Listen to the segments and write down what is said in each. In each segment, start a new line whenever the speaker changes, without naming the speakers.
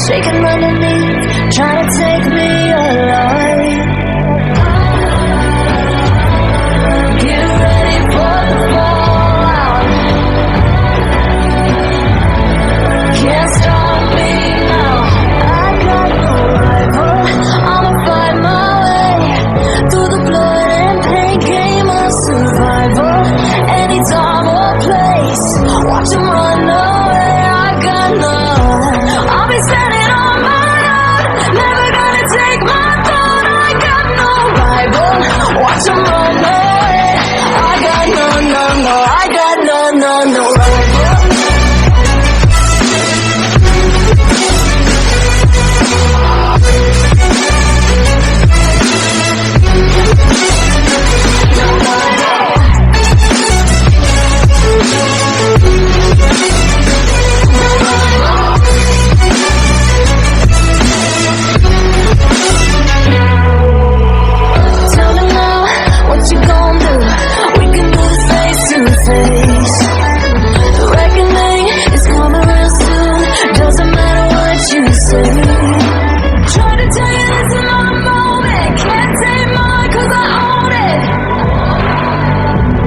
shaking underneath, trying to take me alive. Get ready for the fallout. Can't stop me now. I got no rival. I'ma fight my way through the blood and pain, game of survival. Any time or place, watch 'em run away. I got none. I'll be standing on my own, never gonna take my throne. I got no rival. Watch 'em run away. I got no, no, no. I got no, no, no rival. Tell me now, what you gon' do? We can do this face to face. The reckoning is coming real soon. Doesn't matter what you say. Try to tell you this is not a moment. Can't take mine 'cause I own it.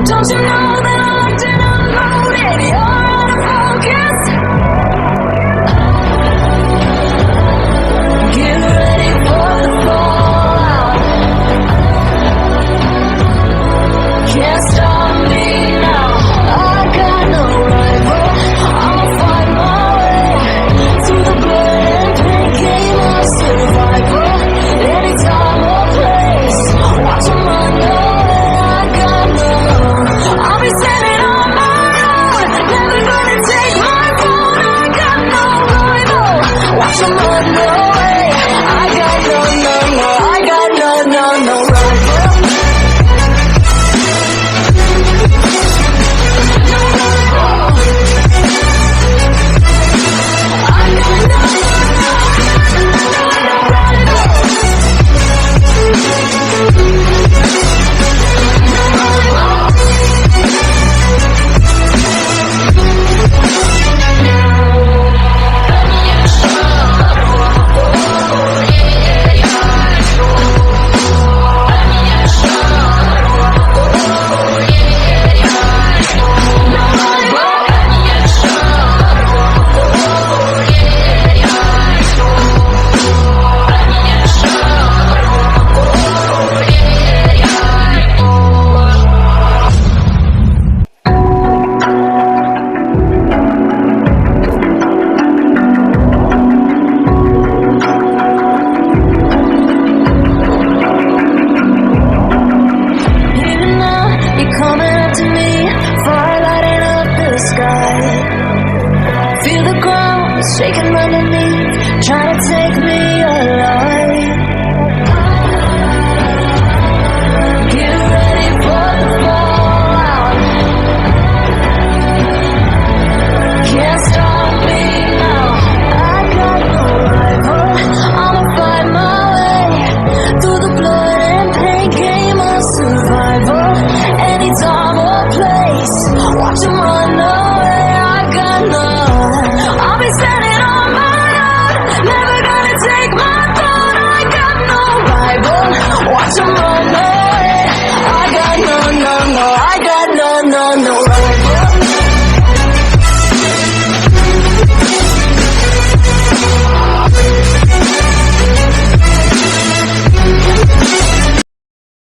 Don't you know that I'm locked and unloaded? You're out of focus. Get ready for the fallout. Can't stop me now. I got no rival. I'll fight my way through the blood and pain, game of survival. Any time or place, watch 'em run away. I got no. I'll be standing on my own, never gonna take my throne. I got no rival. Watch 'em run away. I got no, no, no. I got no, no, no rival. Even now, you're coming up to me, fire lighting up the sky. Feel the ground shaking underneath, trying to take me